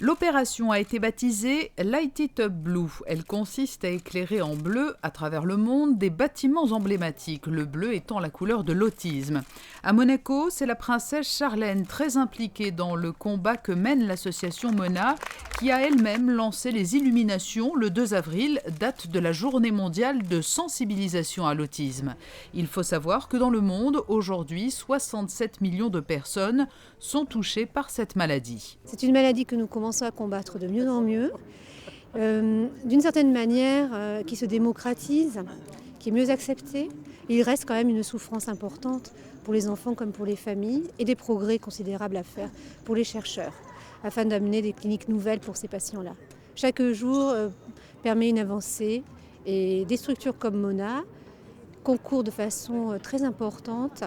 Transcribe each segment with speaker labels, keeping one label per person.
Speaker 1: L'opération a été baptisée Light It Up Blue. Elle consiste à éclairer en bleu, à travers le monde, des bâtiments emblématiques, le bleu étant la couleur de l'autisme. À Monaco, c'est la princesse Charlène, très impliquée dans le combat que mène l'association Mona, qui a elle-même lancé les illuminations le 2 avril, date de la journée mondiale de sensibilisation à l'autisme. Il faut savoir que dans le monde, aujourd'hui, 67 millions de personnes sont touchées par cette maladie.
Speaker 2: C'est une maladie que nous commençons à combattre de mieux en mieux, d'une certaine manière qui se démocratise, qui est mieux acceptée. Il reste quand même une souffrance importante pour les enfants comme pour les familles et des progrès considérables à faire pour les chercheurs afin d'amener des cliniques nouvelles pour ces patients-là. Chaque jour permet une avancée et des structures comme Mona concourent de façon très importante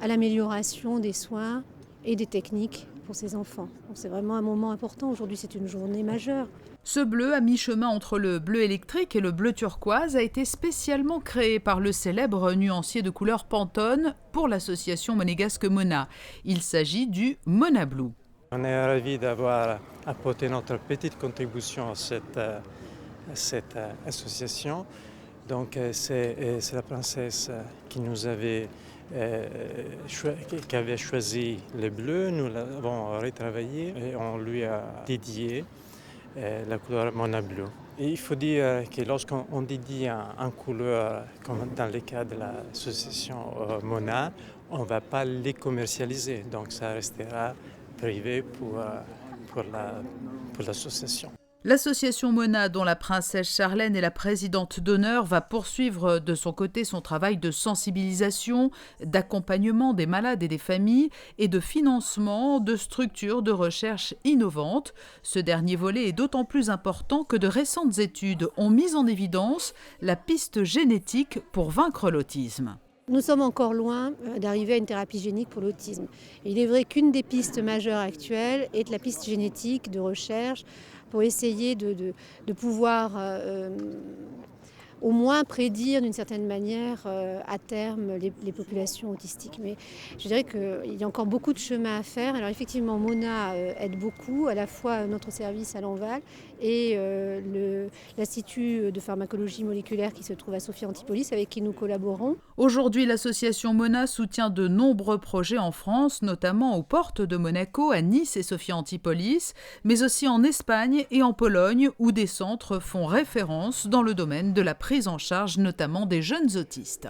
Speaker 2: à l'amélioration des soins et des techniques pour ces enfants. Donc c'est vraiment un moment important. Aujourd'hui, c'est une journée majeure.
Speaker 1: Ce bleu, à mi-chemin entre le bleu électrique et le bleu turquoise, a été spécialement créé par le célèbre nuancier de couleur Pantone pour l'association monégasque Mona. Il s'agit du Mona Blue.
Speaker 3: On est ravis d'avoir apporté notre petite contribution à cette association. Donc c'est la princesse qui nous avait qui avait choisi le bleu, nous l'avons retravaillé et on lui a dédié la couleur Mona Blue. Et il faut dire que lorsqu'on dédie une couleur, comme dans le cas de l'association Mona, on ne va pas les commercialiser, donc ça restera privé pour l'association.
Speaker 1: L'association Mona, dont la princesse Charlène est la présidente d'honneur, va poursuivre de son côté son travail de sensibilisation, d'accompagnement des malades et des familles et de financement de structures de recherche innovantes. Ce dernier volet est d'autant plus important que de récentes études ont mis en évidence la piste génétique pour vaincre l'autisme.
Speaker 2: Nous sommes encore loin d'arriver à une thérapie génique pour l'autisme. Et il est vrai qu'une des pistes majeures actuelles est la piste génétique de recherche pour essayer de pouvoir au moins prédire d'une certaine manière à terme les populations autistiques. Mais je dirais qu'il y a encore beaucoup de chemin à faire. Alors effectivement, Mona aide beaucoup, à la fois notre service à Lanval et l'Institut de pharmacologie moléculaire qui se trouve à Sophia Antipolis, avec qui nous collaborons.
Speaker 1: Aujourd'hui, l'association Mona soutient de nombreux projets en France, notamment aux portes de Monaco, à Nice et Sophia Antipolis, mais aussi en Espagne et en Pologne, où des centres font référence dans le domaine de la prise en charge notamment des jeunes autistes.